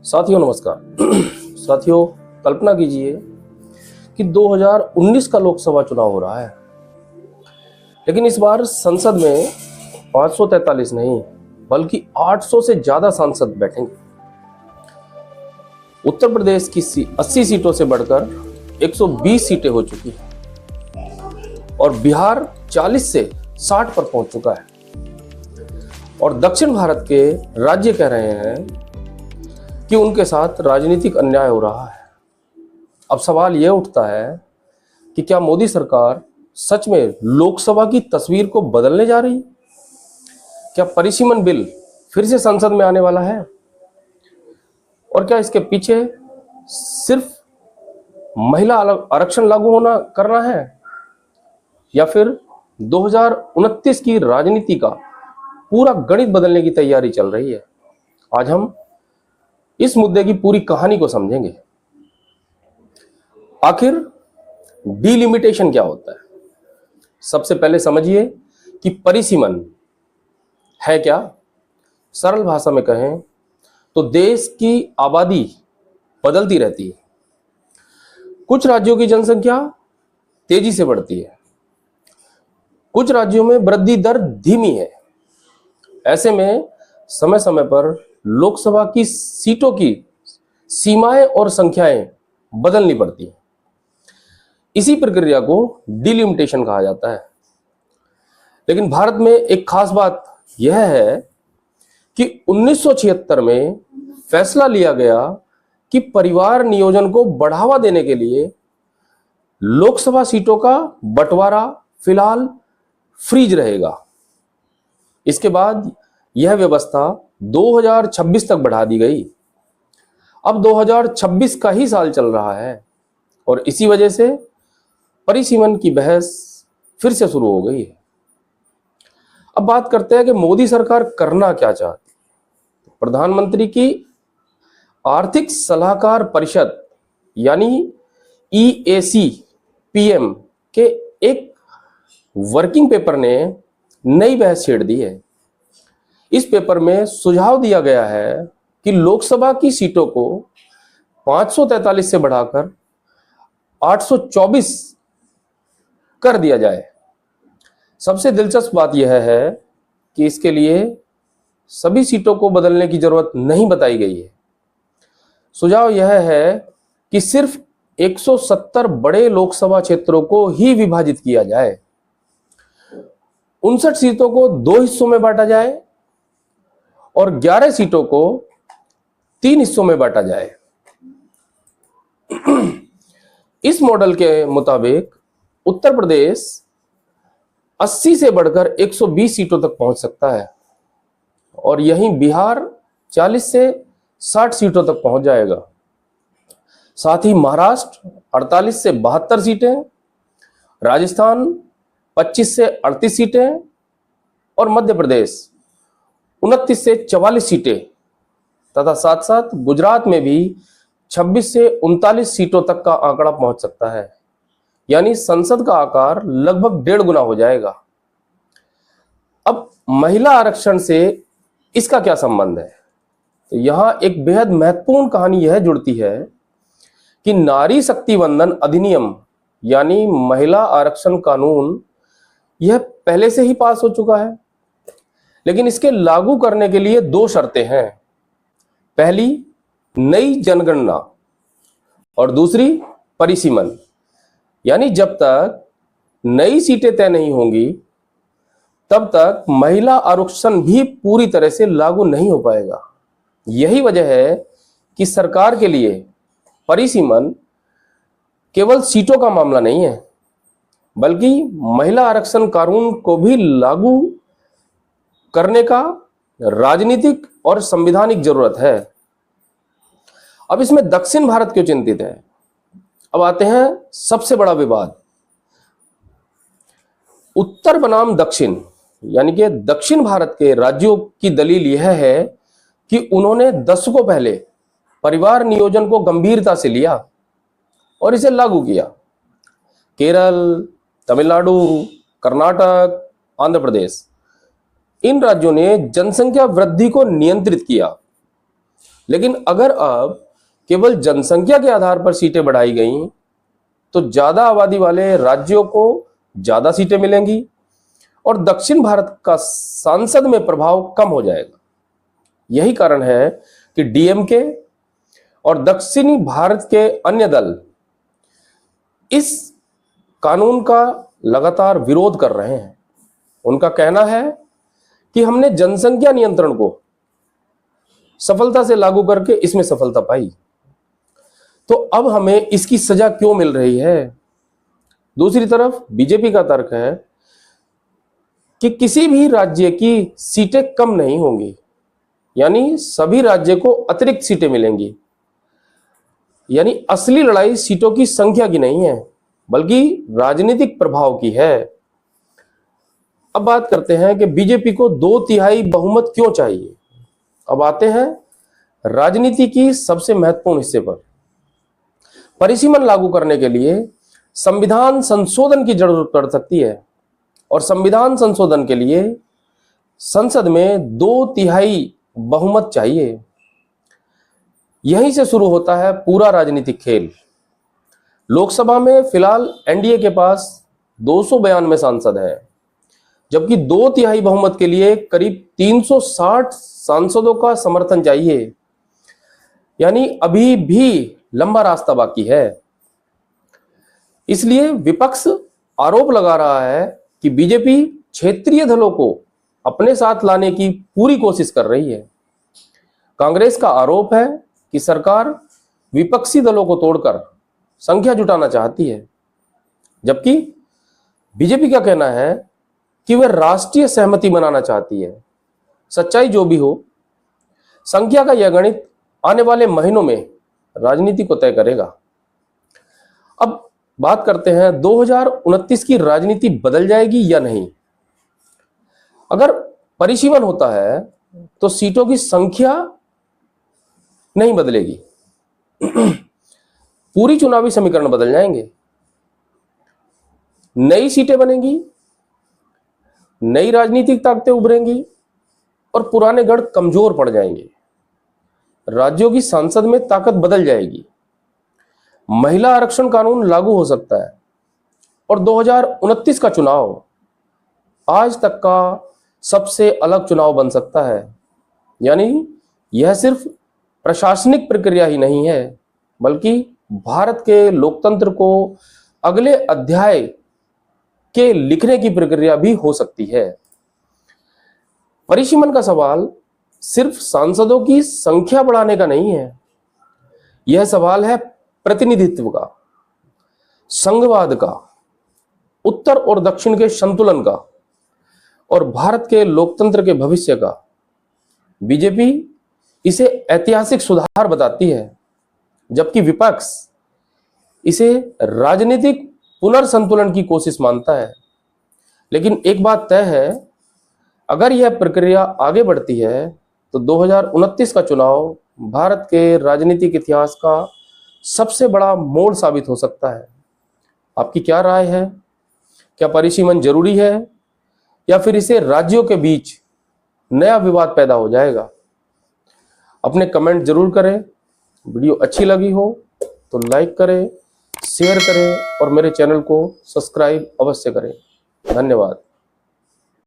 साथियों नमस्कार। साथियों कल्पना कीजिए कि 2019 का लोकसभा चुनाव हो रहा है, लेकिन इस बार संसद में 543 नहीं बल्कि 800 से ज्यादा सांसद बैठेंगे। उत्तर प्रदेश की 80 सीटों से बढ़कर 120 सीटें हो चुकी हैं और बिहार 40 से 60 पर पहुंच चुका है। और दक्षिण भारत के राज्य कह रहे हैं कि उनके साथ राजनीतिक अन्याय हो रहा है। अब सवाल यह उठता है कि क्या मोदी सरकार सच में लोकसभा की तस्वीर को बदलने जा रही है? क्या परिसीमन बिल फिर से संसद में आने वाला है? और क्या इसके पीछे सिर्फ महिला आरक्षण लागू होना करना है, या फिर 2029 की राजनीति का पूरा गणित बदलने की तैयारी चल रही है? आज हम इस मुद्दे की पूरी कहानी को समझेंगे। आखिर डिलिमिटेशन क्या होता है? सबसे पहले समझिए कि परिसीमन है क्या। सरल भाषा में कहें तो देश की आबादी बदलती रहती है। कुछ राज्यों की जनसंख्या तेजी से बढ़ती है, कुछ राज्यों में वृद्धि दर धीमी है। ऐसे में समय समय पर लोकसभा की सीटों की सीमाएं और संख्याएं बदलनी पड़ती हैं। इसी प्रक्रिया को डिलिमिटेशन कहा जाता है। लेकिन भारत में एक खास बात यह है कि 1976 में फैसला लिया गया कि परिवार नियोजन को बढ़ावा देने के लिए लोकसभा सीटों का बंटवारा फिलहाल फ्रीज रहेगा। इसके बाद यह व्यवस्था 2026 तक बढ़ा दी गई। अब 2026 का ही साल चल रहा है और इसी वजह से परिसीमन की बहस फिर से शुरू हो गई है। अब बात करते हैं कि मोदी सरकार करना क्या चाहती है। प्रधानमंत्री की आर्थिक सलाहकार परिषद यानी EAC PM के एक वर्किंग पेपर ने नई बहस छेड़ दी है। इस पेपर में सुझाव दिया गया है कि लोकसभा की सीटों को 543 से बढ़ाकर 824 कर दिया जाए। सबसे दिलचस्प बात यह है कि इसके लिए सभी सीटों को बदलने की जरूरत नहीं बताई गई है। सुझाव यह है कि सिर्फ 170 बड़े लोकसभा क्षेत्रों को ही विभाजित किया जाए। 59 सीटों को 2 हिस्सों में बांटा जाए और 11 सीटों को 3 हिस्सों में बांटा जाए। इस मॉडल के मुताबिक उत्तर प्रदेश 80 से बढ़कर 120 सीटों तक पहुंच सकता है और यहीं बिहार 40 से 60 सीटों तक पहुंच जाएगा। साथ ही महाराष्ट्र 48 से 72 सीटें, राजस्थान 25 से 38 सीटें और मध्य प्रदेश 29 से 44 सीटें तथा साथ साथ गुजरात में भी 26 से 39 सीटों तक का आंकड़ा पहुंच सकता है। यानी संसद का आकार लगभग 1.5 गुना हो जाएगा। अब महिला आरक्षण से इसका क्या संबंध है? तो यहां एक बेहद महत्वपूर्ण कहानी यह जुड़ती है कि नारी शक्ति वंदन अधिनियम यानी महिला आरक्षण कानून यह पहले से ही पास हो चुका है, लेकिन इसके लागू करने के लिए 2 शर्तें हैं। पहली नई जनगणना और दूसरी परिसीमन, यानी जब तक नई सीटें तय नहीं होंगी तब तक महिला आरक्षण भी पूरी तरह से लागू नहीं हो पाएगा। यही वजह है कि सरकार के लिए परिसीमन केवल सीटों का मामला नहीं है, बल्कि महिला आरक्षण कानून को भी लागू करने का राजनीतिक और संवैधानिक जरूरत है। अब इसमें दक्षिण भारत क्यों चिंतित है? अब आते हैं सबसे बड़ा विवाद। उत्तर बनाम दक्षिण यानी कि दक्षिण भारत के राज्यों की दलील यह है कि उन्होंने दशकों पहले परिवार नियोजन को गंभीरता से लिया और इसे लागू किया। केरल, तमिलनाडु, कर्नाटक, आंध्र प्रदेश, इन राज्यों ने जनसंख्या वृद्धि को नियंत्रित किया लेकिन अगर अब केवल जनसंख्या के आधार पर सीटें बढ़ाई गई तो ज्यादा आबादी वाले राज्यों को ज्यादा सीटें मिलेंगी और दक्षिण भारत का सांसद में प्रभाव कम हो जाएगा। यही कारण है कि डीएमके और दक्षिणी भारत के अन्य दल इस कानून का लगातार विरोध कर रहे हैं। उनका कहना है कि हमने जनसंख्या नियंत्रण को सफलता से लागू करके इसमें सफलता पाई, तो अब हमें इसकी सजा क्यों मिल रही है। दूसरी तरफ बीजेपी का तर्क है कि किसी भी राज्य की सीटें कम नहीं होंगी, यानी सभी राज्य को अतिरिक्त सीटें मिलेंगी। यानी असली लड़ाई सीटों की संख्या की नहीं है बल्कि राजनीतिक प्रभाव की है। अब बात करते हैं कि बीजेपी को 2/3 बहुमत क्यों चाहिए। अब आते हैं राजनीति की सबसे महत्वपूर्ण हिस्से पर। परिसीमन लागू करने के लिए संविधान संशोधन की जरूरत पड़ सकती है और संविधान संशोधन के लिए संसद में 2/3 बहुमत चाहिए। यहीं से शुरू होता है पूरा राजनीतिक खेल। लोकसभा में फिलहाल एनडीए के पास 292 सांसद हैं, जबकि 2/3 बहुमत के लिए करीब 360 सांसदों का समर्थन चाहिए। यानी अभी भी लंबा रास्ता बाकी है। इसलिए विपक्ष आरोप लगा रहा है कि बीजेपी क्षेत्रीय दलों को अपने साथ लाने की पूरी कोशिश कर रही है। कांग्रेस का आरोप है कि सरकार विपक्षी दलों को तोड़कर संख्या जुटाना चाहती है, जबकि बीजेपी का कहना है कि वह राष्ट्रीय सहमति बनाना चाहती है। सच्चाई जो भी हो, संख्या का यह गणित आने वाले महीनों में राजनीति को तय करेगा। अब बात करते हैं 2029 की राजनीति बदल जाएगी या नहीं। अगर परिसीमन होता है तो सीटों की संख्या नहीं बदलेगी, पूरी चुनावी समीकरण बदल जाएंगे। नई सीटें बनेंगी, नई राजनीतिक ताकतें उभरेंगी और पुराने गढ़ कमजोर पड़ जाएंगे। राज्यों की संसद में ताकत बदल जाएगी। महिला आरक्षण कानून लागू हो सकता है और 2029 का चुनाव आज तक का सबसे अलग चुनाव बन सकता है। यानी यह सिर्फ प्रशासनिक प्रक्रिया ही नहीं है बल्कि भारत के लोकतंत्र को अगले अध्याय के लिखने की प्रक्रिया भी हो सकती है। परिसीमन का सवाल सिर्फ सांसदों की संख्या बढ़ाने का नहीं है, यह सवाल है प्रतिनिधित्व का, संघवाद का, उत्तर और दक्षिण के संतुलन का और भारत के लोकतंत्र के भविष्य का। बीजेपी इसे ऐतिहासिक सुधार बताती है, जबकि विपक्ष इसे राजनीतिक पुनर्संतुलन की कोशिश मानता है। लेकिन एक बात तय है, अगर यह प्रक्रिया आगे बढ़ती है तो 2029 का चुनाव भारत के राजनीतिक इतिहास का सबसे बड़ा मोड़ साबित हो सकता है। आपकी क्या राय है? क्या परिसीमन जरूरी है या फिर इसे राज्यों के बीच नया विवाद पैदा हो जाएगा? अपने कमेंट जरूर करें। वीडियो अच्छी लगी हो तो लाइक करें, शेयर करें और मेरे चैनल को सब्सक्राइब अवश्य करें। धन्यवाद।